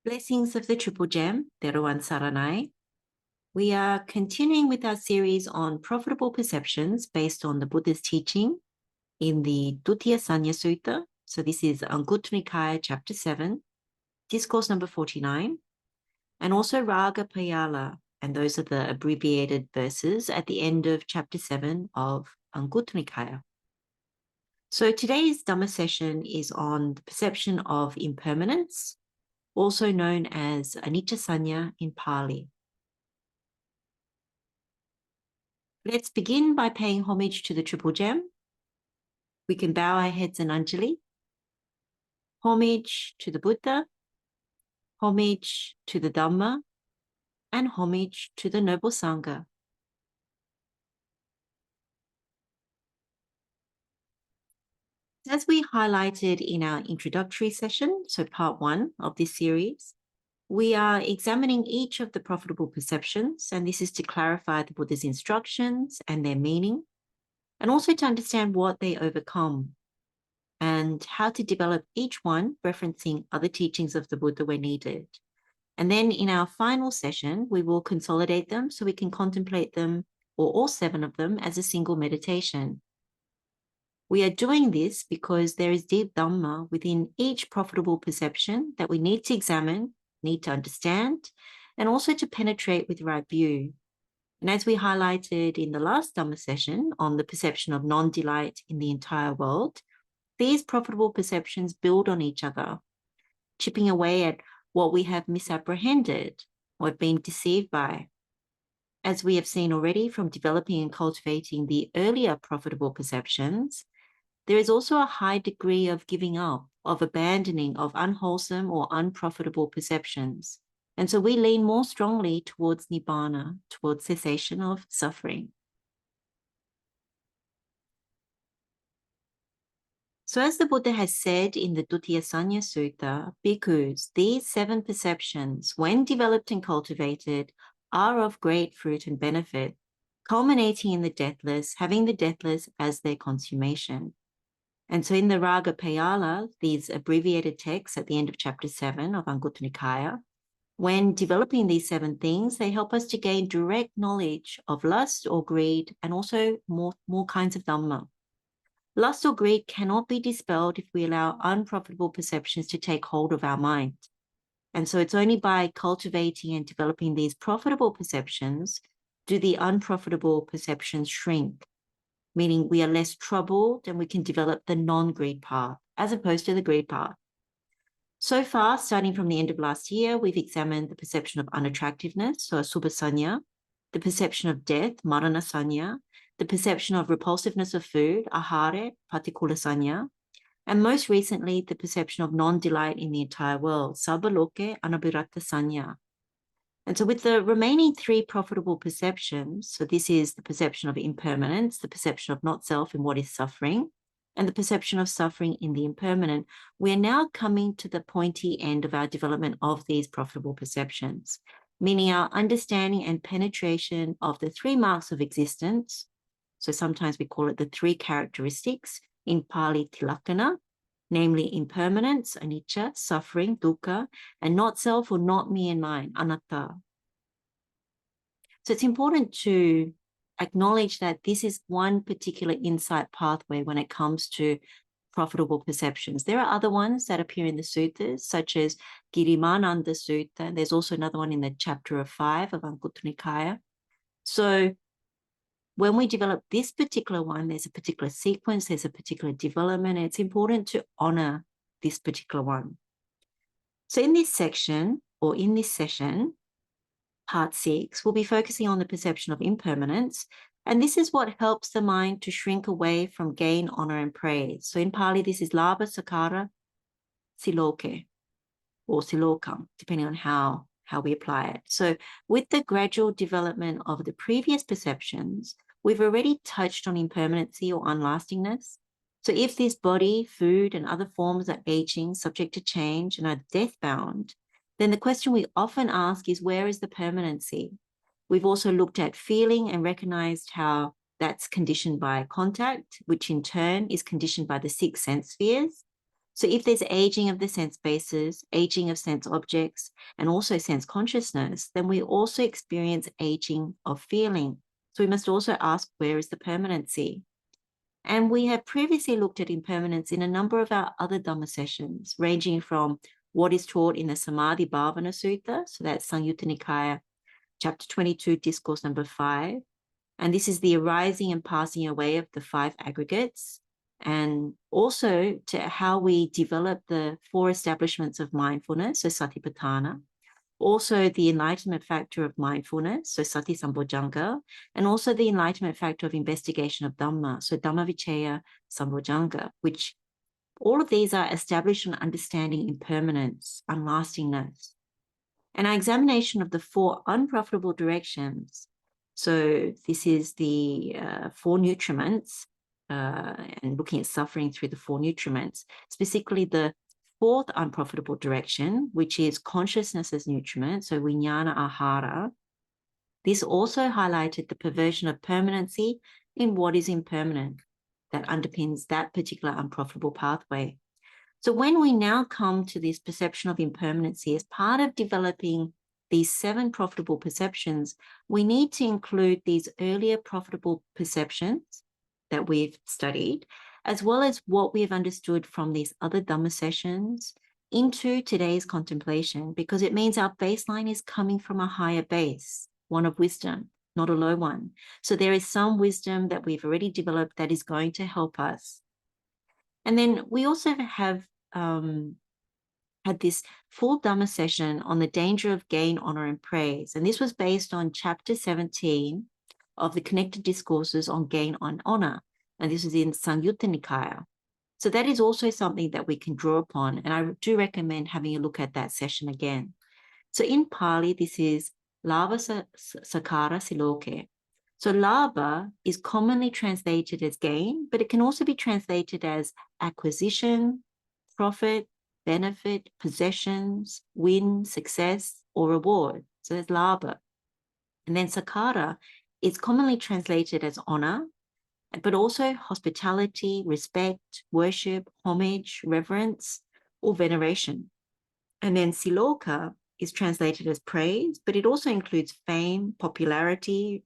Blessings of the Triple Gem, Teruan Saranai. We are continuing with our series on profitable perceptions based on the Buddha's teaching in the Dutiyasaññā Sutta. So this is Anguttara Nikāya, chapter 7, discourse number 49, and also Rāgapeyyāla, and those are the abbreviated verses at the end of chapter 7 of Anguttara Nikāya. So today's Dhamma session is on the perception of impermanence, also known as Aniccasaññā in Pali. Let's begin by paying homage to the Triple Gem. We can bow our heads in Anjali. Homage to the Buddha, homage to the Dhamma, and homage to the Noble Sangha. As we highlighted in our introductory session, so part 1 of this series, we are examining each of the profitable perceptions, and this is to clarify the Buddha's instructions and their meaning, and also to understand what they overcome and how to develop each one, referencing other teachings of the Buddha where needed. And then in our final session, we will consolidate them so we can contemplate them, or all 7 of them, as a single meditation. We are doing this because there is deep Dhamma within each profitable perception that we need to examine, need to understand, and also to penetrate with right view. And as we highlighted in the last Dhamma session on the perception of non-delight in the entire world, these profitable perceptions build on each other, chipping away at what we have misapprehended or been deceived by. As we have seen already from developing and cultivating the earlier profitable perceptions, there is also a high degree of giving up, of abandoning of unwholesome or unprofitable perceptions. And so we lean more strongly towards Nibbana, towards cessation of suffering. So as the Buddha has said in the Dutiyasaññā Sutta, bhikkhus, these 7 perceptions, when developed and cultivated, are of great fruit and benefit, culminating in the deathless, having the deathless as their consummation. And so in the Rāgapeyyāla, these abbreviated texts at the end of chapter 7 of Anguttara Nikāya, when developing these 7 things, they help us to gain direct knowledge of lust or greed, and also more kinds of Dhamma. Lust or greed cannot be dispelled if we allow unprofitable perceptions to take hold of our mind. And so it's only by cultivating and developing these profitable perceptions do the unprofitable perceptions shrink, meaning we are less troubled and we can develop the non-greed path as opposed to the greed path. So far, starting from the end of last year, we've examined the perception of unattractiveness, so asubha-saññā, the perception of death, marana-saññā, the perception of repulsiveness of food, ahāre, patikula-saññā, and most recently, the perception of non-delight in the entire world, sabba-loke anabhiratta-saññā. And so with the remaining 3 profitable perceptions, so this is the perception of impermanence, the perception of not self in what is suffering, and the perception of suffering in the impermanent, we are now coming to the pointy end of our development of these profitable perceptions, meaning our understanding and penetration of the 3 marks of existence. So sometimes we call it the 3 characteristics, in Pali tilakkhana, namely impermanence, anicca, suffering, dukkha, and not self or not me and mine, anatta. So it's important to acknowledge that this is one particular insight pathway when it comes to profitable perceptions. There are other ones that appear in the suttas, such as Girimānanda Sutta. There's also another one in the chapter of 5 of Anguttara Nikāya. So when we develop this particular one, there's a particular sequence, there's a particular development, and it's important to honor this particular one. So in this section, or in this session, part 6, we'll be focusing on the perception of impermanence, and this is what helps the mind to shrink away from gain, honor, and praise. So in Pali, this is Lābhasakkārasaṁyutta, or silokam, depending on how we apply it. So with the gradual development of the previous perceptions, we've already touched on impermanency or unlastingness. So if this body, food, and other forms are aging, subject to change, and are death-bound, then the question we often ask is, where is the permanency? We've also looked at feeling and recognized how that's conditioned by contact, which in turn is conditioned by the 6 sense spheres. So if there's aging of the sense bases, aging of sense objects, and also sense consciousness, then we also experience aging of feeling. So we must also ask, where is the permanency? And we have previously looked at impermanence in a number of our other Dhamma sessions, ranging from what is taught in the Samādhi-bhāvanā Sutta, so that's Samyutta Nikaya, chapter 22, discourse number 5. And this is the arising and passing away of the 5 aggregates, and also to how we develop the 4 establishments of mindfulness, so Satipatthana, also the enlightenment factor of mindfulness, so Sati Sambojjhanga, and also the enlightenment factor of investigation of Dhamma, so Dhammavicaya Sambojjhanga, which all of these are established on understanding impermanence, unlastingness. And our examination of the 4 unprofitable directions, so this is the 4 nutriments, and looking at suffering through the 4 nutriments, specifically the 4th unprofitable direction, which is consciousness as nutriment, so vijnana ahara. This also highlighted the perversion of permanency in what is impermanent that underpins that particular unprofitable pathway. So when we now come to this perception of impermanency as part of developing these 7 profitable perceptions, we need to include these earlier profitable perceptions that we've studied, as well as what we have understood from these other Dhamma sessions into today's contemplation, because it means our baseline is coming from a higher base, one of wisdom, not a low one. So there is some wisdom that we've already developed that is going to help us. And then we also have had this full Dhamma session on the danger of gain, honor, and praise. And this was based on chapter 17 of the Connected Discourses on Gain and Honor. And this is in Samyutta Nikaya. So that is also something that we can draw upon. And I do recommend having a look at that session again. So in Pali, this is Lābhasakkārasaṁyutta. So Lābha is commonly translated as gain, but it can also be translated as acquisition, profit, benefit, possessions, win, success, or reward. So there's Lābha. And then Sakkara is commonly translated as honor, but also hospitality, respect, worship, homage, reverence, or veneration. And then Siloka is translated as praise, but it also includes fame, popularity,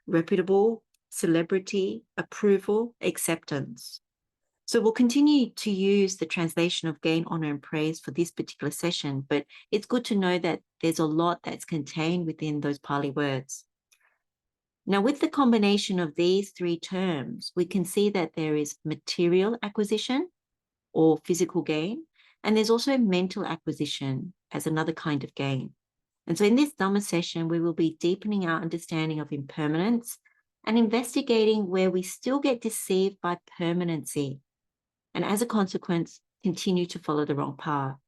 reputable, celebrity, approval, acceptance. So we'll continue to use the translation of gain, honor, and praise for this particular session, but it's good to know that there's a lot that's contained within those Pali words. Now, with the combination of these 3 terms, we can see that there is material acquisition or physical gain, and there's also mental acquisition as another kind of gain. And so in this Dhamma session, we will be deepening our understanding of impermanence and investigating where we still get deceived by permanency, and as a consequence, continue to follow the wrong path.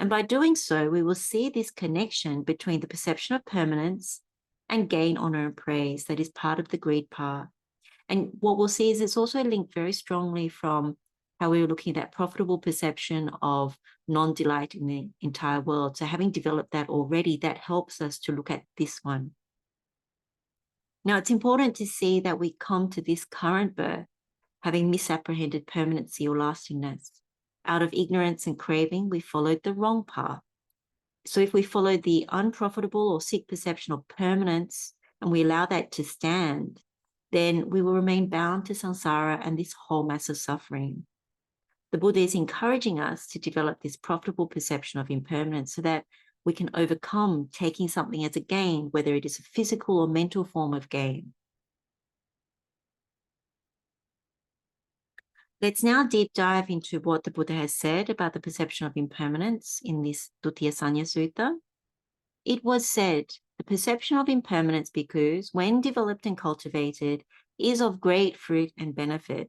And by doing so, we will see this connection between the perception of permanence and gain, honor, and praise that is part of the greed path. And what we'll see is it's also linked very strongly from how we were looking at that profitable perception of non-delight in the entire world. So having developed that already, that helps us to look at this one. Now, it's important to see that we come to this current birth having misapprehended permanency or lastingness. Out of ignorance and craving, we followed the wrong path. So if we follow the unprofitable or sick perception of permanence and we allow that to stand, then we will remain bound to samsara and this whole mass of suffering. The Buddha is encouraging us to develop this profitable perception of impermanence so that we can overcome taking something as a gain, whether it is a physical or mental form of gain. Let's now deep dive into what the Buddha has said about the perception of impermanence in this Dutiyasaññā Sutta. It was said, the perception of impermanence, because when developed and cultivated, is of great fruit and benefit,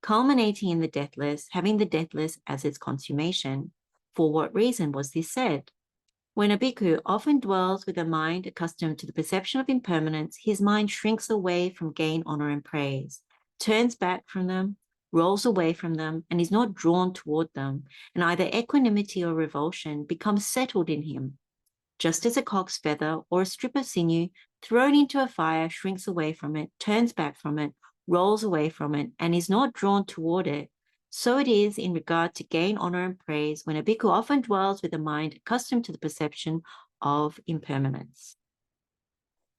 culminating in the deathless, having the deathless as its consummation. For what reason was this said? When a bhikkhu often dwells with a mind accustomed to the perception of impermanence, his mind shrinks away from gain, honor, and praise, turns back from them, rolls away from them, and is not drawn toward them, and either equanimity or revulsion becomes settled in him. Just as a cock's feather or a strip of sinew thrown into a fire shrinks away from it, turns back from it, rolls away from it, and is not drawn toward it, So it is in regard to gain, honor, and praise when a bhikkhu often dwells with a mind accustomed to the perception of impermanence.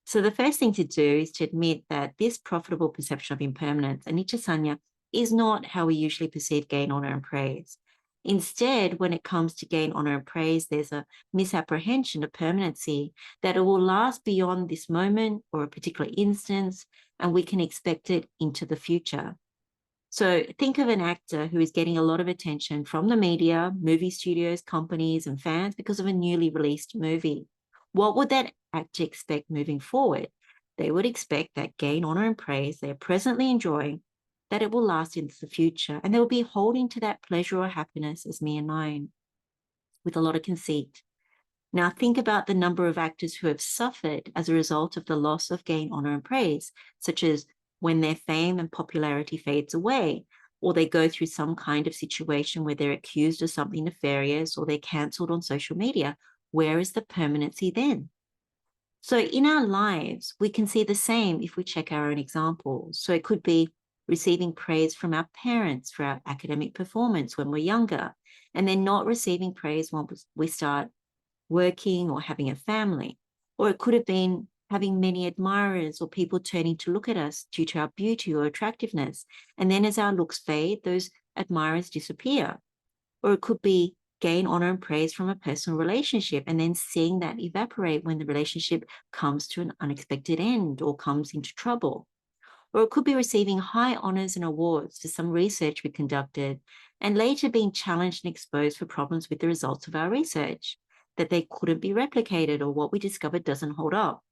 So the first thing to do is to admit that this profitable perception of impermanence, aniccasaññā, is not how we usually perceive gain, honor, and praise. Instead, when it comes to gain, honor, and praise, there's a misapprehension of permanency that it will last beyond this moment or a particular instance, and we can expect it into the future. So think of an actor who is getting a lot of attention from the media, movie studios, companies, and fans because of a newly released movie. What would that actor expect moving forward? They would expect that gain, honor, and praise they are presently enjoying, that it will last into the future, and they will be holding to that pleasure or happiness as me and mine with a lot of conceit. Now think about the number of actors who have suffered as a result of the loss of gain, honor, and praise, such as when their fame and popularity fades away, or they go through some kind of situation where they're accused of something nefarious, or they're cancelled on social media. Where is the permanency then? So in our lives, we can see the same if we check our own examples. So it could be receiving praise from our parents for our academic performance when we're younger, and then not receiving praise when we start working or having a family. Or it could have been having many admirers or people turning to look at us due to our beauty or attractiveness. And then as our looks fade, those admirers disappear. Or it could be gain, honor, and praise from a personal relationship and then seeing that evaporate when the relationship comes to an unexpected end or comes into trouble. Or it could be receiving high honors and awards for some research we conducted and later being challenged and exposed for problems with the results of our research, that they couldn't be replicated or what we discovered doesn't hold up.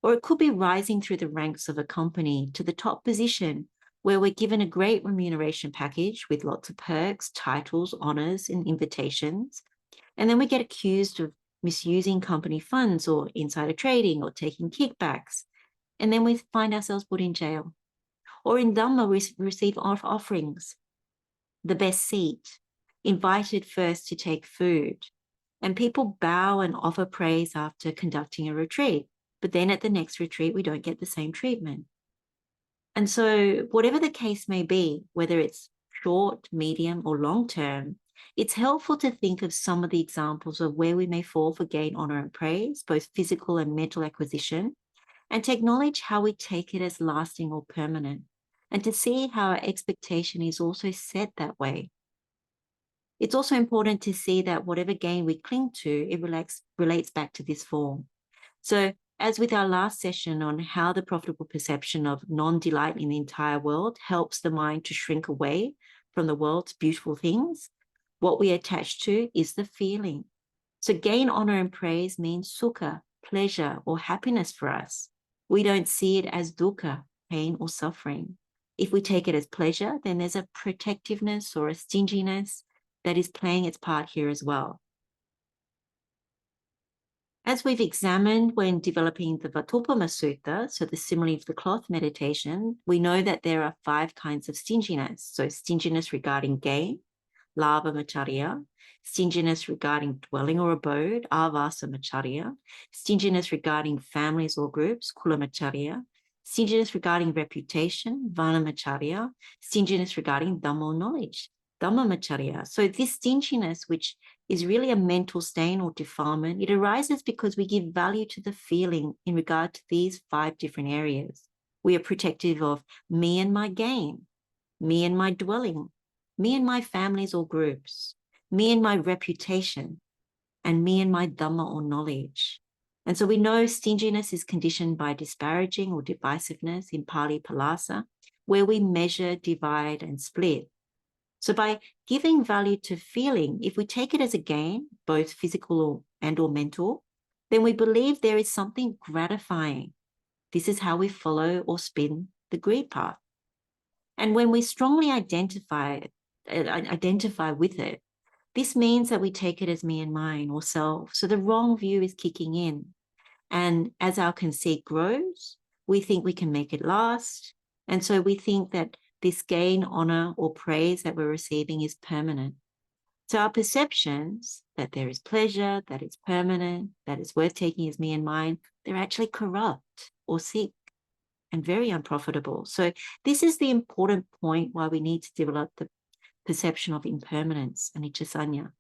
Or it could be rising through the ranks of a company to the top position where we're given a great remuneration package with lots of perks, titles, honors, and invitations. And then we get accused of misusing company funds or insider trading or taking kickbacks. And then we find ourselves put in jail. Or in Dhamma, we receive offerings, the best seat, invited first to take food. And people bow and offer praise after conducting a retreat. But then at the next retreat, we don't get the same treatment. And so whatever the case may be, whether it's short, medium, or long term, it's helpful to think of some of the examples of where we may fall for gain, honor, and praise, both physical and mental acquisition, and to acknowledge how we take it as lasting or permanent, and to see how our expectation is also set that way. It's also important to see that whatever gain we cling to, it relates back to this form. So as with our last session on how the profitable perception of non-delight in the entire world helps the mind to shrink away from the world's beautiful things, what we attach to is the feeling. So gain, honor, and praise means sukha, pleasure, or happiness for us. We don't see it as dukkha, pain or suffering. If we take it as pleasure, then there's a protectiveness or a stinginess that is playing its part here as well. As we've examined when developing the Pañcamacchariyasutta Sutta, so the simile of the cloth meditation, we know that there are 5 kinds of stinginess. So stinginess regarding gain, Lābhasakkārasaṁyutta, stinginess regarding dwelling or abode, Avāsamacchariya, stinginess regarding families or groups, Culamacchariya, stinginess regarding reputation, Vanamacchariya, stinginess regarding Dhamma or knowledge, Dhammamacchariya. So this stinginess, which is really a mental stain or defilement, it arises because we give value to the feeling in regard to these 5 different areas. We are protective of me and my gain, me and my dwelling, me and my families or groups, me and my reputation, and me and my Dhamma or knowledge. And so we know stinginess is conditioned by disparaging or divisiveness in Pali Palasa, where we measure, divide, and split. So by giving value to feeling, if we take it as a gain, both physical and or mental, then we believe there is something gratifying. This is how we follow or spin the greed path. And when we strongly identify with it, this means that we take it as me and mine or self. So the wrong view is kicking in. And as our conceit grows, we think we can make it last. And so we think that this gain, honor, or praise that we're receiving is permanent. So our perceptions that there is pleasure, that it's permanent, that it's worth taking as me and mine, they're actually corrupt or sick and very unprofitable. So this is the important point why we need to develop the perception of impermanence, Aniccasaññā.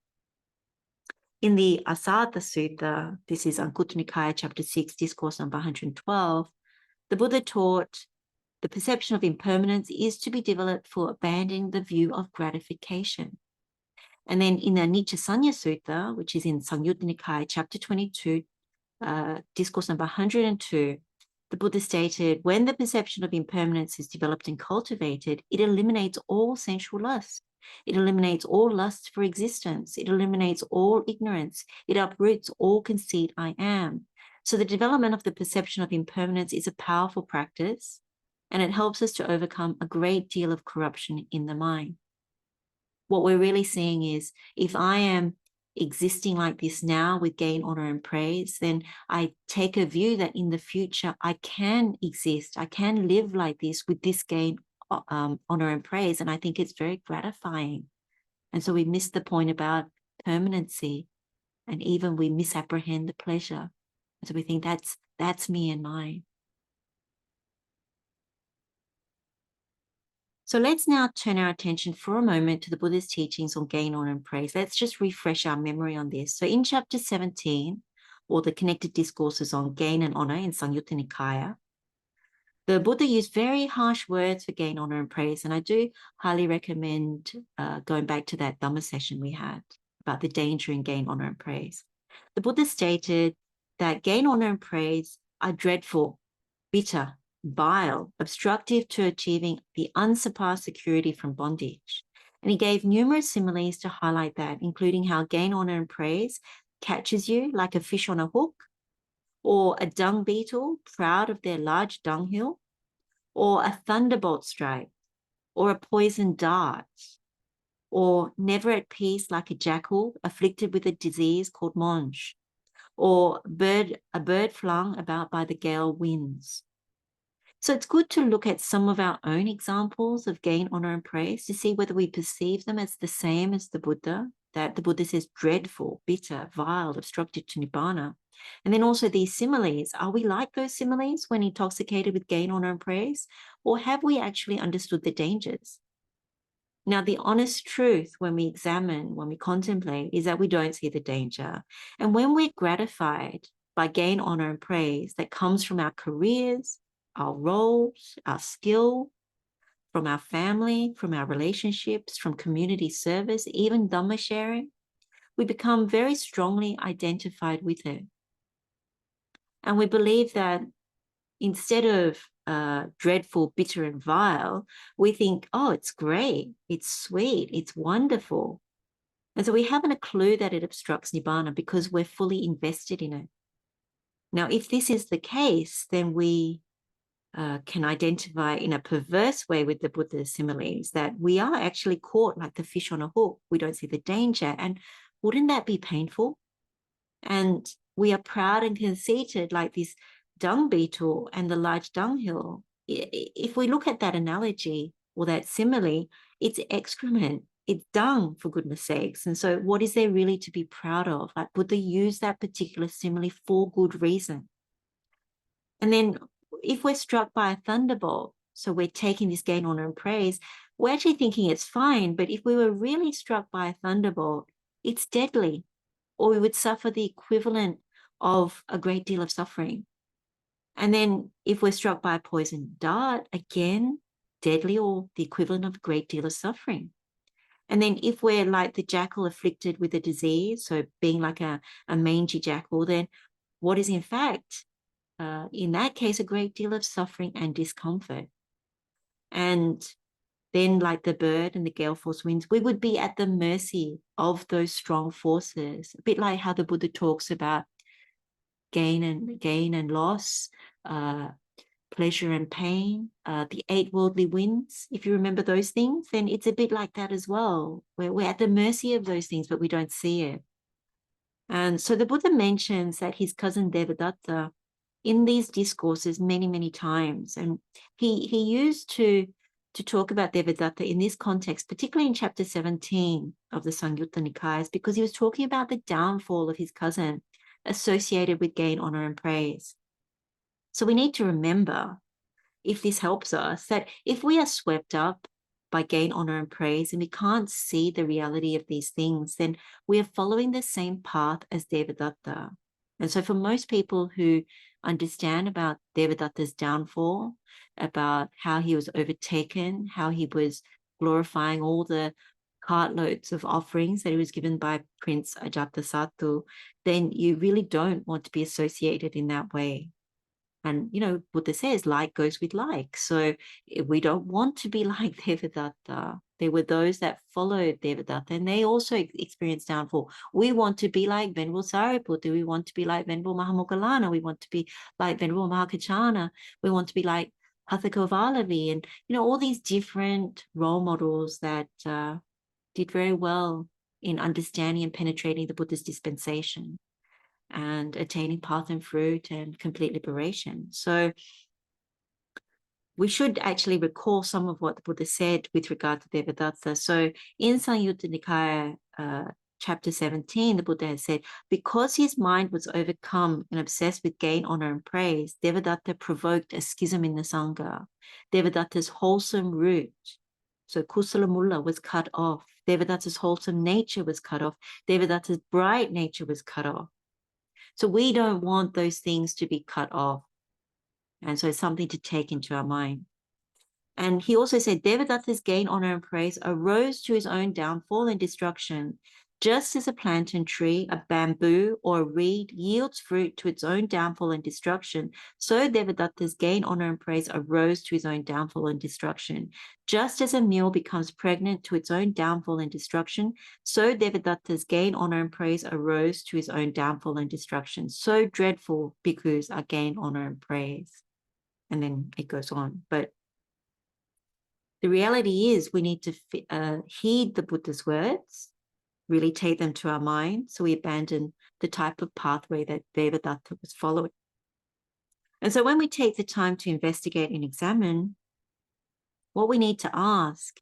In the Assāda Sutta, this is Anguttara Nikāya, chapter 6, discourse number 112, the Buddha taught the perception of impermanence is to be developed for abandoning the view of gratification. And then in the Aniccasaññā Sutta, which is in Samādhi-bhāvanā Nikāya, chapter 22, discourse number 102, the Buddha stated, when the perception of impermanence is developed and cultivated, it eliminates all sensual lust. It eliminates all lust for existence. It eliminates all ignorance. It uproots all conceit I am. So the development of the perception of impermanence is a powerful practice, and it helps us to overcome a great deal of corruption in the mind. What we're really seeing is, if I am existing like this now with gain, honor, and praise, then I take a view that in the future I can exist, I can live like this with this gain, honor, and praise. And I think it's very gratifying. And so we miss the point about permanency, and even we misapprehend the pleasure. And so we think that's me and mine. So let's now turn our attention for a moment to the Buddha's teachings on gain, honor, and praise. Let's just refresh our memory on this. So in chapter 17, or the connected discourses on gain and honor in Samyutta Nikāya, the Buddha used very harsh words for gain, honor, and praise. And I do highly recommend going back to that Dhamma session we had about the danger in gain, honor, and praise. The Buddha stated that gain, honor, and praise are dreadful, bitter, vile, obstructive to achieving the unsurpassed security from bondage. And he gave numerous similes to highlight that, including how gain, honor, and praise catches you like a fish on a hook, or a dung beetle proud of their large dunghill, or a thunderbolt strike, or a poisoned dart, or never at peace like a jackal afflicted with a disease called monge, or a bird flung about by the gale winds. So it's good to look at some of our own examples of gain, honor, and praise to see whether we perceive them as the same as the Buddha, that the Buddha says dreadful, bitter, vile, obstructive to nibbana. And then also these similes, are we like those similes when intoxicated with gain, honor, and praise? Or have we actually understood the dangers? Now, the honest truth when we examine, when we contemplate, is that we don't see the danger. And when we're gratified by gain, honor, and praise that comes from our careers, our roles, our skill, from our family, from our relationships, from community service, even Dhamma sharing, we become very strongly identified with it. And we believe that instead of dreadful, bitter, and vile, we think, oh, it's great, it's sweet, it's wonderful. And so we haven't a clue that it obstructs nibbana because we're fully invested in it. Now, if this is the case, then we can identify in a perverse way with the Buddha's similes that we are actually caught like the fish on a hook. We don't see the danger. And wouldn't that be painful? And we are proud and conceited like this dung beetle and the large dunghill. If we look at that analogy or that simile, it's excrement, it's dung, for goodness sakes. And so what is there really to be proud of? Like Buddha used that particular simile for good reason. And then if we're struck by a thunderbolt, so we're taking this gain, honor, and praise, we're actually thinking it's fine. But if we were really struck by a thunderbolt, it's deadly, or we would suffer the equivalent of a great deal of suffering. And then if we're struck by a poisoned dart, again, deadly, or the equivalent of a great deal of suffering. And then if we're like the jackal afflicted with a disease, so being like a mangy jackal, then what is in fact, in that case, a great deal of suffering and discomfort. And then like the bird and the gale force winds, we would be at the mercy of those strong forces, a bit like how the Buddha talks about gain and loss, pleasure and pain, the 8 worldly winds. If you remember those things, then it's a bit like that as well, where we're at the mercy of those things, but we don't see it. And so the Buddha mentions that his cousin Devadatta in these discourses many, many times. And he used to talk about Devadatta in this context, particularly in chapter 17 of the Samyutta Nikāyas, because he was talking about the downfall of his cousin associated with gain, honor, and praise. So we need to remember, if this helps us, that if we are swept up by gain, honor, and praise, and we can't see the reality of these things, then we are following the same path as Devadatta. And so for most people who understand about Devadatta's downfall, about how he was overtaken, how he was glorifying all the cartloads of offerings that he was given by Prince Ajatasattu, then you really don't want to be associated in that way. And, you know, Buddha says, like goes with like. So we don't want to be like Devadatta. There were those that followed Devadatta, and they also experienced downfall. We want to be like Venerable Sariputta. We want to be like Venerable Mahamoggallana. We want to be like Venerable Mahakaccana. We want to be like Hathakovalavi, and, you know, all these different role models that did very well in understanding and penetrating the Buddha's dispensation and attaining path and fruit and complete liberation. So we should actually recall some of what the Buddha said with regard to Devadatta. So in Samyutta Nikaya, chapter 17, the Buddha has said, because his mind was overcome and obsessed with gain, honor, and praise, Devadatta provoked a schism in the Sangha. Devadatta's wholesome root, so Kusala Mulla, was cut off. Devadatta's wholesome nature was cut off. Devadatta's bright nature was cut off. So we don't want those things to be cut off. And so it's something to take into our mind. And he also said, Devadatta's gain, honor, and praise arose to his own downfall and destruction. Just as a plantain tree, a bamboo, or a reed yields fruit to its own downfall and destruction, so Devadatta's gain, honor, and praise arose to his own downfall and destruction. Just as a mule becomes pregnant to its own downfall and destruction, so Devadatta's gain, honor, and praise arose to his own downfall and destruction. So dreadful bhikkhus are gain, honor, and praise. And then it goes on. But the reality is we need to heed the Buddha's words, really take them to our mind, so we abandon the type of pathway that Devadatta was following. And so when we take the time to investigate and examine, what we need to ask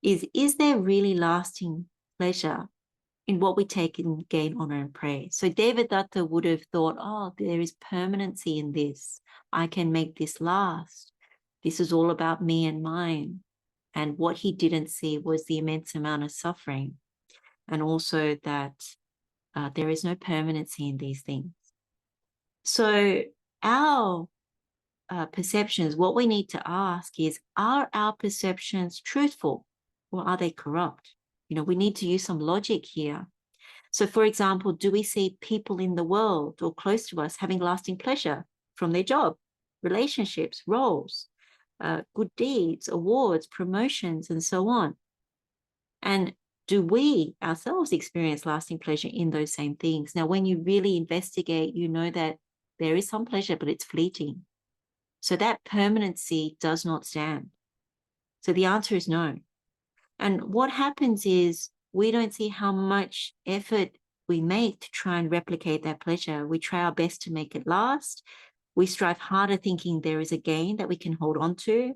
is there really lasting pleasure in what we take in gain, honor, and praise? So Devadatta would have thought, oh, there is permanency in this. I can make this last. This is all about me and mine. And what he didn't see was the immense amount of suffering, and also that there is no permanency in these things. So our perceptions, what we need to ask is, are our perceptions truthful or are they corrupt? You know, we need to use some logic here. So for example, do we see people in the world or close to us having lasting pleasure from their job, relationships, roles, good deeds, awards, promotions, and so on? And do we ourselves experience lasting pleasure in those same things? Now, when you really investigate, you know that there is some pleasure, but it's fleeting. So that permanency does not stand. So the answer is no. And what happens is we don't see how much effort we make to try and replicate that pleasure. We try our best to make it last. We strive harder thinking there is a gain that we can hold on to.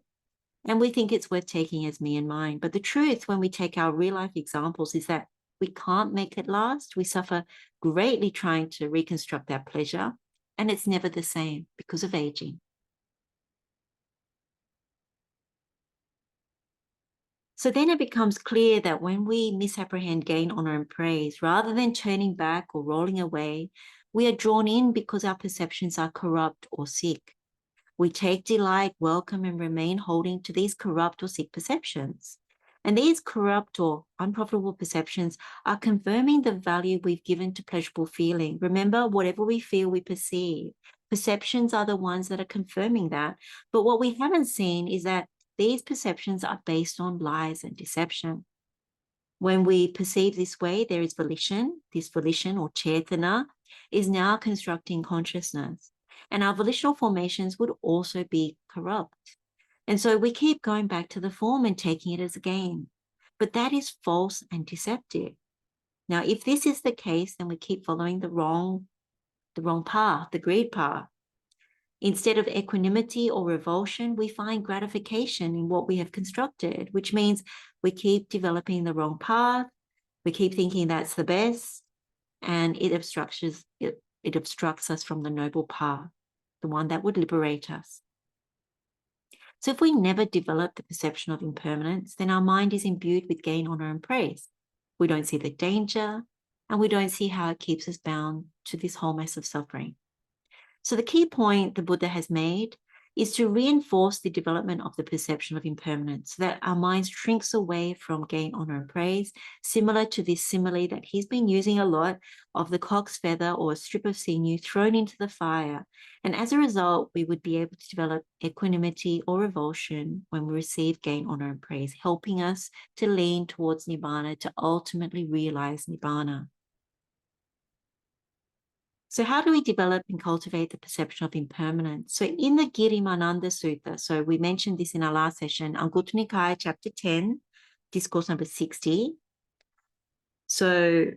And we think it's worth taking as me and mine. But the truth, when we take our real life examples, is that we can't make it last. We suffer greatly trying to reconstruct that pleasure. And it's never the same because of aging. So then it becomes clear that when we misapprehend gain, honor, and praise, rather than turning back or rolling away, we are drawn in because our perceptions are corrupt or sick. We take delight, welcome, and remain holding to these corrupt or sick perceptions. And these corrupt or unprofitable perceptions are confirming the value we've given to pleasurable feeling. Remember, whatever we feel, we perceive. Perceptions are the ones that are confirming that. But what we haven't seen is that these perceptions are based on lies and deception. When we perceive this way, there is volition. This volition or cetana is now constructing consciousness. And our volitional formations would also be corrupt. And so we keep going back to the form and taking it as a gain. But that is false and deceptive. Now, if this is the case, then we keep following the wrong path, the greed path. Instead of equanimity or revulsion, we find gratification in what we have constructed, which means we keep developing the wrong path. We keep thinking that's the best, and it obstructs us from the noble path, the one that would liberate us. So if we never develop the perception of impermanence, then our mind is imbued with gain, honor, and praise. We don't see the danger, and we don't see how it keeps us bound to this whole mess of suffering. So the key point the Buddha has made is to reinforce the development of the perception of impermanence, so that our mind shrinks away from gain, honor, and praise, similar to this simile that he's been using a lot of the cock's feather or a strip of sinew thrown into the fire. And as a result, we would be able to develop equanimity or revulsion when we receive gain, honor, and praise, helping us to lean towards Nibbana, to ultimately realize Nibbana. So how do we develop and cultivate the perception of impermanence? So in the Girimānanda Sutta, so we mentioned this in our last session, Anguttara Nikāya, chapter 10, discourse number 60. So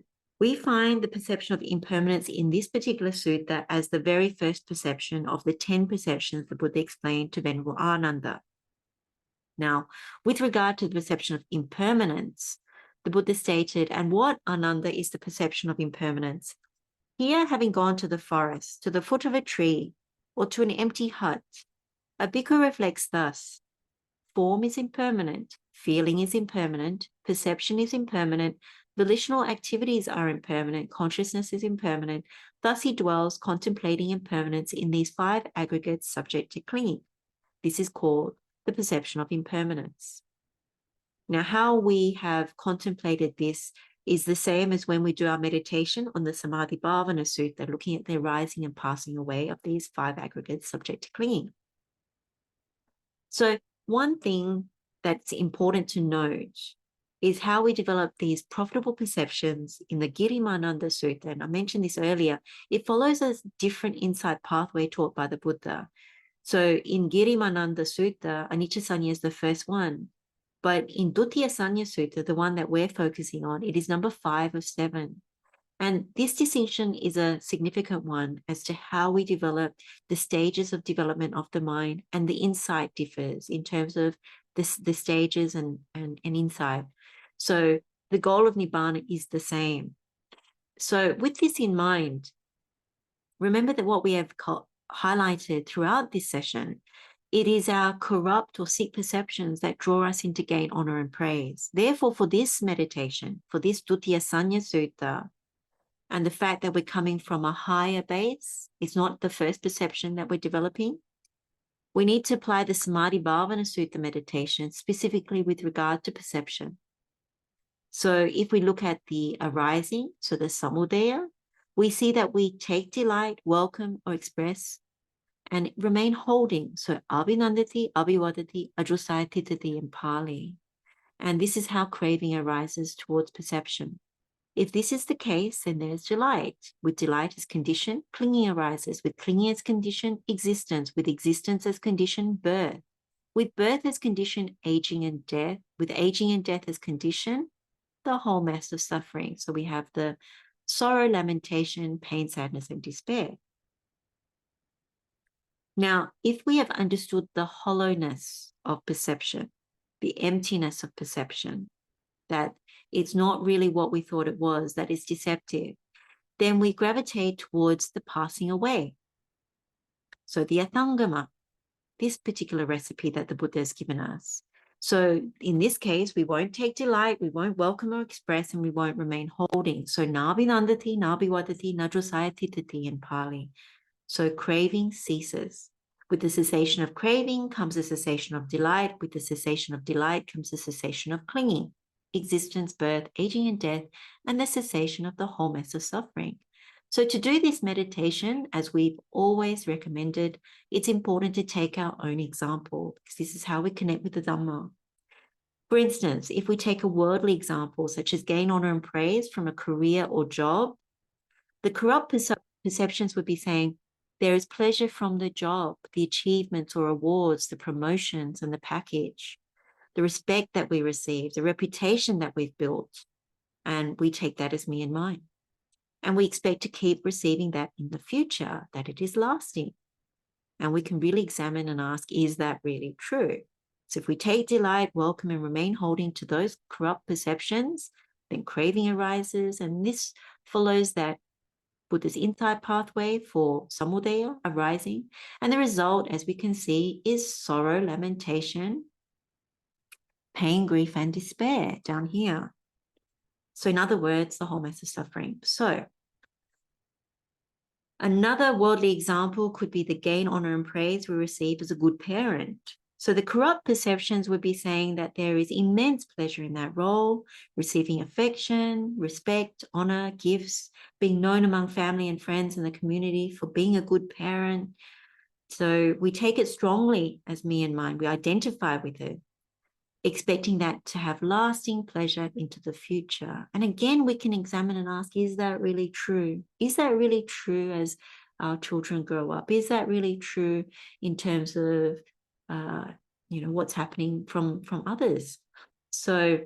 we find the perception of impermanence in this particular sutta as the very first perception of the 10 perceptions the Buddha explained to Venerable Ananda. Now, with regard to the perception of impermanence, the Buddha stated, and what, Ananda, is the perception of impermanence? Here, having gone to the forest, to the foot of a tree, or to an empty hut, a bhikkhu reflects thus: form is impermanent, feeling is impermanent, perception is impermanent, volitional activities are impermanent, consciousness is impermanent. Thus he dwells contemplating impermanence in these 5 aggregates subject to clinging. This is called the perception of impermanence. Now, how we have contemplated this is the same as when we do our meditation on the Samādhi-bhāvanā Sutta, looking at the arising and passing away of these 5 aggregates subject to clinging. So one thing that's important to note is how we develop these profitable perceptions in the Girimānanda Sutta. And I mentioned this earlier. It follows a different insight pathway taught by the Buddha. So in Girimānanda Sutta, Aniccasaññā is the first one. But in Dutiyasaññā Sutta, the one that we're focusing on, it is number 5 of 7. And this distinction is a significant one as to how we develop the stages of development of the mind, and the insight differs in terms of the stages and insight. So the goal of Nibbana is the same. So with this in mind, remember that what we have highlighted throughout this session, it is our corrupt or sick perceptions that draw us into gain, honor, and praise. Therefore, for this meditation, for this Dutiyasaññā Sutta, and the fact that we're coming from a higher base, it's not the first perception that we're developing, we need to apply the Samādhi-bhāvanā Sutta meditation specifically with regard to perception. So if we look at the arising, so the samudaya, we see that we take delight, welcome, or express, and remain holding. So abhinandati, abhivadati, ajusaya titati in Pali. And this is how craving arises towards perception. If this is the case, then there's delight. With delight as condition, clinging arises. With clinging as condition, existence. With existence as condition, birth. With birth as condition, aging and death. With aging and death as condition, the whole mess of suffering. So we have the sorrow, lamentation, pain, sadness, and despair. Now, if we have understood the hollowness of perception, the emptiness of perception, that it's not really what we thought it was, that is deceptive, then we gravitate towards the passing away. So the Athangama, this particular recipe that the Buddha has given us. So in this case, we won't take delight, we won't welcome or express, and we won't remain holding. So nabhinandati, nabhivadati, najusaya titati in Pali. So craving ceases. With the cessation of craving comes a cessation of delight. With the cessation of delight comes a cessation of clinging, existence, birth, aging and death, and the cessation of the whole mess of suffering. So to do this meditation, as we've always recommended, it's important to take our own example, because this is how we connect with the Dhamma. For instance, if we take a worldly example, such as gain, honor, and praise from a career or job, the corrupt perceptions would be saying, there is pleasure from the job, the achievements or awards, the promotions and the package, the respect that we receive, the reputation that we've built, and we take that as me and mine. And we expect to keep receiving that in the future, that it is lasting. And we can really examine and ask, is that really true? So if we take delight, welcome, and remain holding to those corrupt perceptions, then craving arises, and this follows that Buddha's insight pathway for samudaya, arising. And the result, as we can see, is sorrow, lamentation, pain, grief, and despair down here. So in other words, the whole mass of suffering. So another worldly example could be the gain, honor, and praise we receive as a good parent. So the corrupt perceptions would be saying that there is immense pleasure in that role, receiving affection, respect, honor, gifts, being known among family and friends in the community for being a good parent. So we take it strongly as me and mine. We identify with it, expecting that to have lasting pleasure into the future. And again, we can examine and ask, is that really true? Is that really true as our children grow up? Is that really true in terms of what's happening from others? So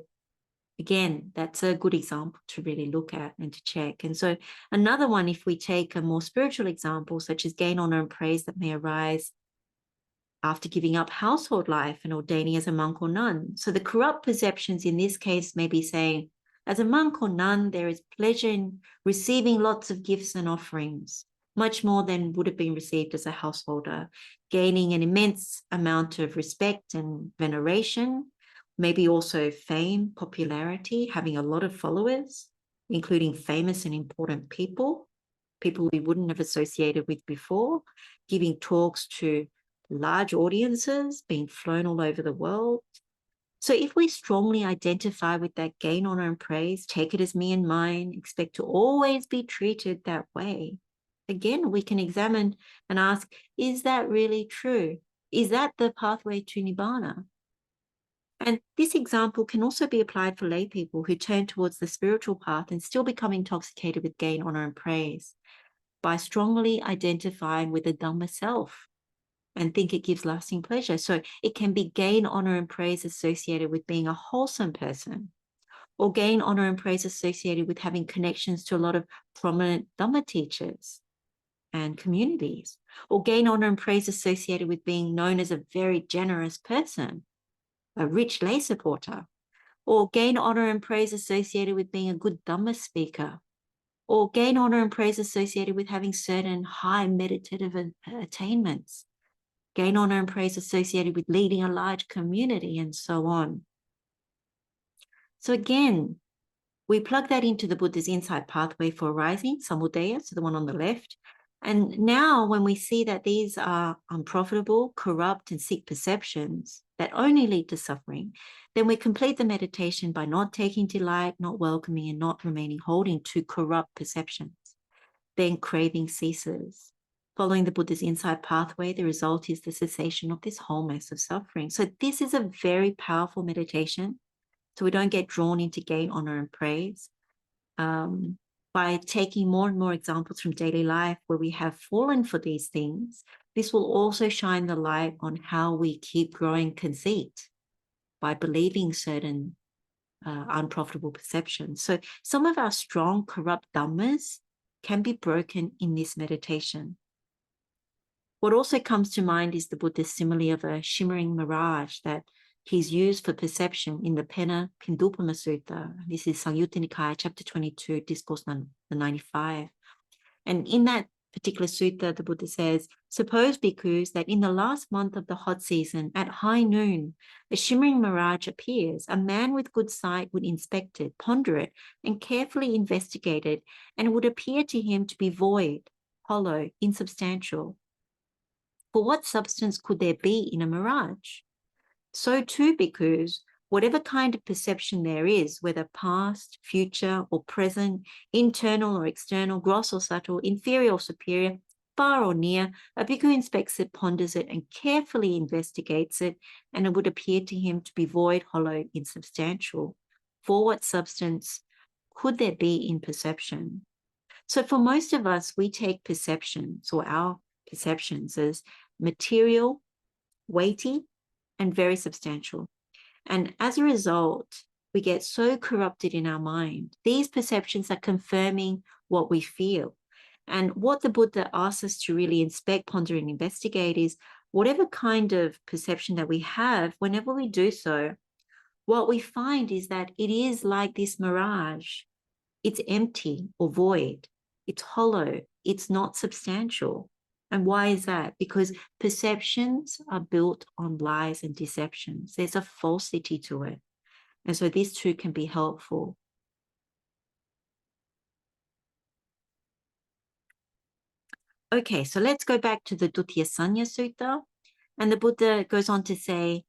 again, that's a good example to really look at and to check. And so another one, if we take a more spiritual example, such as gain, honor, and praise that may arise after giving up household life and ordaining as a monk or nun. So the corrupt perceptions in this case may be saying, as a monk or nun, there is pleasure in receiving lots of gifts and offerings, much more than would have been received as a householder, gaining an immense amount of respect and veneration, maybe also fame, popularity, having a lot of followers, including famous and important people we wouldn't have associated with before, giving talks to large audiences, being flown all over the world. So if we strongly identify with that gain, honor, and praise, take it as me and mine, expect to always be treated that way, again, we can examine and ask, is that really true? Is that the pathway to Nibbana? And this example can also be applied for lay people who turn towards the spiritual path and still become intoxicated with gain, honor, and praise by strongly identifying with the Dhamma self and think it gives lasting pleasure. So it can be gain, honor, and praise associated with being a wholesome person, or gain, honor, and praise associated with having connections to a lot of prominent Dhamma teachers and communities, or gain, honor, and praise associated with being known as a very generous person, a rich lay supporter, or gain, honor, and praise associated with being a good Dhamma speaker, or gain, honor, and praise associated with having certain high meditative attainments, gain, honor, and praise associated with leading a large community, and so on. So again, we plug that into the Buddha's insight pathway for arising, samudaya, so the one on the left. And now when we see that these are unprofitable, corrupt, and sick perceptions that only lead to suffering, then we complete the meditation by not taking delight, not welcoming, and not remaining holding to corrupt perceptions. Then craving ceases. Following the Buddha's insight pathway, the result is the cessation of this whole mass of suffering. So this is a very powerful meditation. So we don't get drawn into gain, honor, and praise. By taking more and more examples from daily life where we have fallen for these things, this will also shine the light on how we keep growing conceit by believing certain unprofitable perceptions. So some of our strong, corrupt dhammas can be broken in this meditation. What also comes to mind is the Buddha's simile of a shimmering mirage that he's used for perception in the Pañcamacchariyasutta Sutta. This is Samyutta Nikaya, chapter 22, discourse number 95. And in that particular sutta, the Buddha says, suppose, bhikkhus, that in the last month of the hot season, at high noon, a shimmering mirage appears. A man with good sight would inspect it, ponder it, and carefully investigate it, and it would appear to him to be void, hollow, insubstantial. For what substance could there be in a mirage? So too, bhikkhus, whatever kind of perception there is, whether past, future, or present, internal or external, gross or subtle, inferior or superior, far or near, a bhikkhu inspects it, ponders it, and carefully investigates it, and it would appear to him to be void, hollow, insubstantial. For what substance could there be in perception? So for most of us, we take perceptions, or our perceptions, as material, weighty, and very substantial. And as a result, we get so corrupted in our mind. These perceptions are confirming what we feel. And what the Buddha asks us to really inspect, ponder, and investigate is whatever kind of perception that we have, whenever we do so, what we find is that it is like this mirage. It's empty or void. It's hollow. It's not substantial. And why is that? Because perceptions are built on lies and deceptions. There's a falsity to it. And so these two can be helpful. Okay, so let's go back to the Dutiyasaññā Sutta. And the Buddha goes on to say,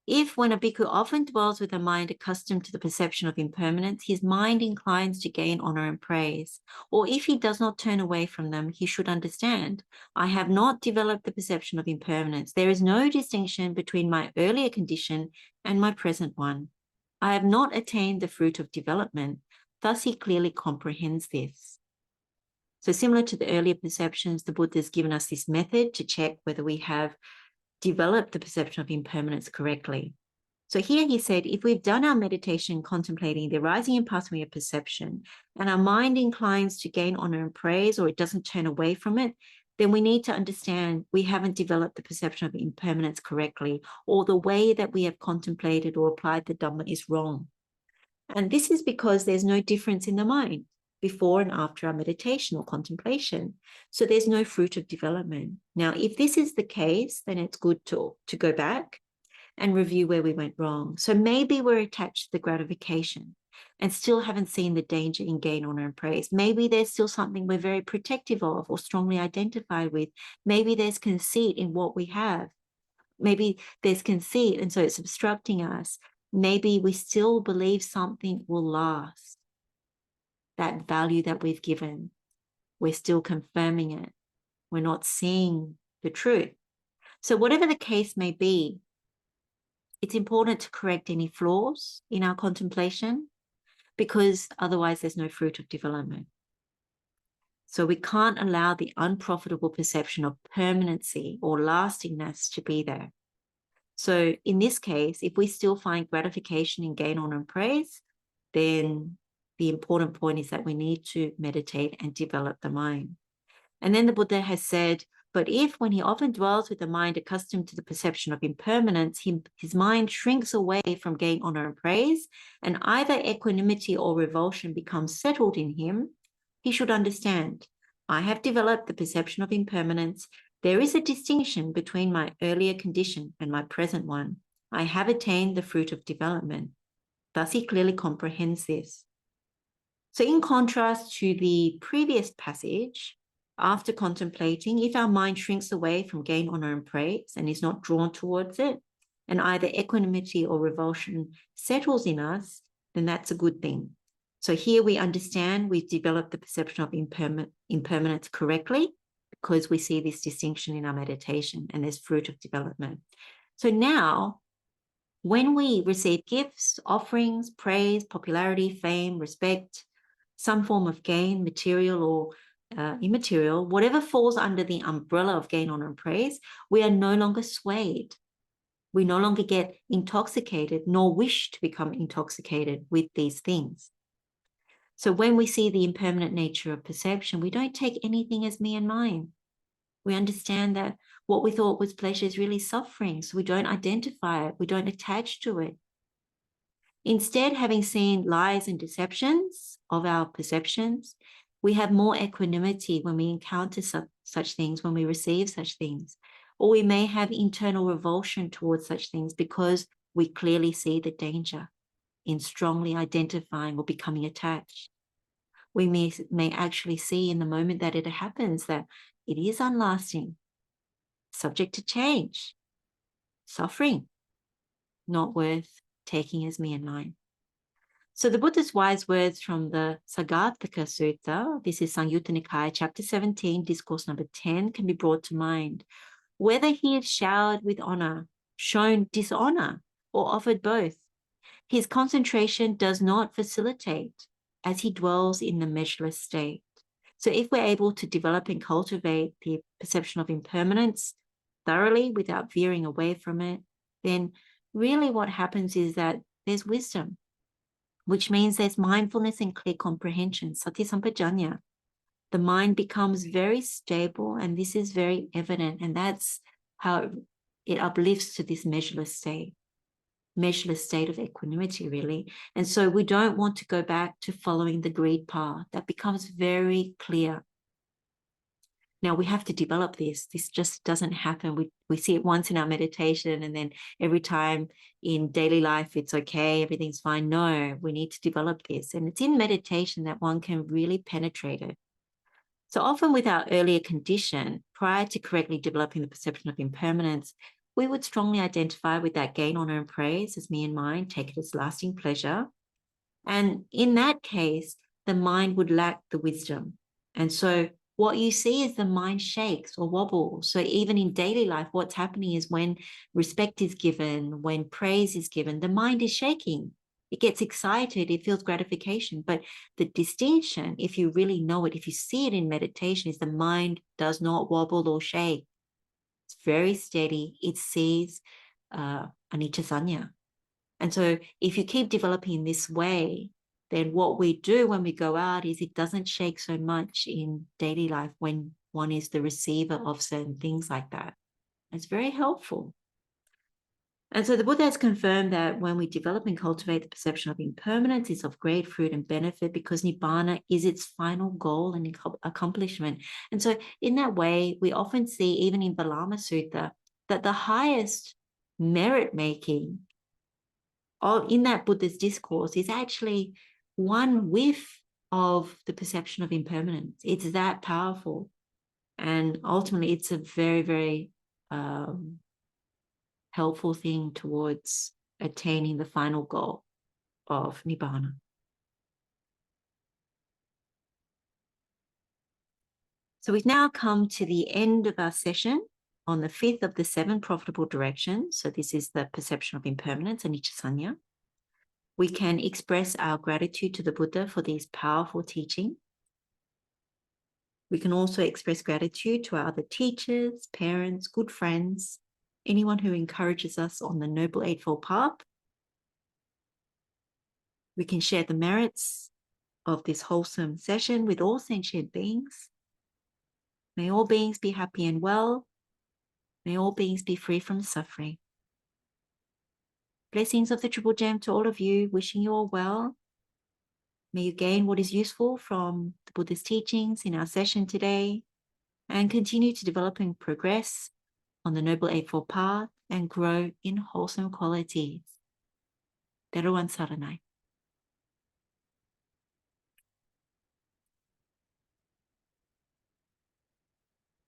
if when a bhikkhu often dwells with a mind accustomed to the perception of impermanence, his mind inclines to gain honor and praise, or if he does not turn away from them, he should understand, I have not developed the perception of impermanence. There is no distinction between my earlier condition and my present one. I have not attained the fruit of development. Thus he clearly comprehends this. So similar to the earlier perceptions, the Buddha has given us this method to check whether we have developed the perception of impermanence correctly. So here he said, if we've done our meditation contemplating the arising and passing of perception, and our mind inclines to gain honor and praise, or it doesn't turn away from it, then we need to understand we haven't developed the perception of impermanence correctly, or the way that we have contemplated or applied the Dhamma is wrong. And this is because there's no difference in the mind before and after our meditation or contemplation. So there's no fruit of development. Now, if this is the case, then it's good to go back and review where we went wrong. So maybe we're attached to the gratification and still haven't seen the danger in gain, honor, and praise. Maybe there's still something we're very protective of or strongly identified with. Maybe there's conceit in what we have. Maybe there's conceit, and so it's obstructing us. Maybe we still believe something will last. That value that we've given, we're still confirming it. We're not seeing the truth. So whatever the case may be, it's important to correct any flaws in our contemplation, because otherwise there's no fruit of development. So we can't allow the unprofitable perception of permanency or lastingness to be there. So in this case, if we still find gratification in gain, honor, and praise, then the important point is that we need to meditate and develop the mind. And then the Buddha has said, but if when he often dwells with a mind accustomed to the perception of impermanence, his mind shrinks away from gain, honor, and praise, and either equanimity or revulsion becomes settled in him, he should understand, I have developed the perception of impermanence. There is a distinction between my earlier condition and my present one. I have attained the fruit of development. Thus he clearly comprehends this. So in contrast to the previous passage, after contemplating, if our mind shrinks away from gain, honor, and praise and is not drawn towards it, and either equanimity or revulsion settles in us, then that's a good thing. So here we understand we've developed the perception of impermanence correctly, because we see this distinction in our meditation and there's fruit of development. So now, when we receive gifts, offerings, praise, popularity, fame, respect, some form of gain, material or immaterial, whatever falls under the umbrella of gain, honor, and praise, we are no longer swayed. We no longer get intoxicated, nor wish to become intoxicated with these things. So when we see the impermanent nature of perception, we don't take anything as me and mine. We understand that what we thought was pleasure is really suffering, so we don't identify it, we don't attach to it. Instead, having seen lies and deceptions of our perceptions, we have more equanimity when we encounter such things, when we receive such things. Or we may have internal revulsion towards such things because we clearly see the danger in strongly identifying or becoming attached. We may actually see in the moment that it happens that it is unlasting, subject to change, suffering, not worth taking as me and mine. So the Buddha's wise words from the Sāgātthaka Sutta, this is Samyutta Nikaya, chapter 17, discourse number 10, can be brought to mind. Whether he is showered with honor, shown dishonor, or offered both, his concentration does not facilitate as he dwells in the measureless state. So if we're able to develop and cultivate the perception of impermanence thoroughly without veering away from it, then really what happens is that there's wisdom, which means there's mindfulness and clear comprehension, sati sampajañña. The mind becomes very stable, and this is very evident, and that's how it uplifts to this measureless state of equanimity, really. And so we don't want to go back to following the greed path. That becomes very clear Now we have to develop this. This just doesn't happen. We see it once in our meditation, and then every time in daily life, it's okay, everything's fine. No, we need to develop this. And it's in meditation that one can really penetrate it. So often with our earlier condition, prior to correctly developing the perception of impermanence, we would strongly identify with that gain, honor, and praise as me and mine, take it as lasting pleasure. And in that case, the mind would lack the wisdom. And so what you see is the mind shakes or wobbles. So even in daily life, what's happening is when respect is given, when praise is given, the mind is shaking. It gets excited, it feels gratification. But the distinction, if you really know it, if you see it in meditation, is the mind does not wobble or shake. It's very steady. It sees Aniccasaññā. And so if you keep developing in this way, then what we do when we go out is it doesn't shake so much in daily life when one is the receiver of certain things like that. It's very helpful. And so the Buddha has confirmed that when we develop and cultivate the perception of impermanence, it's of great fruit and benefit because Nibbana is its final goal and accomplishment. And so in that way, we often see, even in Bāvanā Sutta, that the highest merit making in that Buddha's discourse is actually one whiff of the perception of impermanence. It's that powerful. And ultimately, it's a very, very helpful thing towards attaining the final goal of Nibbana. So we've now come to the end of our session on the fifth of the 7 profitable directions. So this is the perception of impermanence, Aniccasaññā. We can express our gratitude to the Buddha for these powerful teachings. We can also express gratitude to our other teachers, parents, good friends, anyone who encourages us on the Noble Eightfold Path. We can share the merits of this wholesome session with all sentient beings. May all beings be happy and well. May all beings be free from suffering. Blessings of the Triple Gem to all of you, wishing you all well. May you gain what is useful from the Buddha's teachings in our session today and continue to develop and progress on the Noble Eightfold Path and grow in wholesome qualities. Teruan Saranai.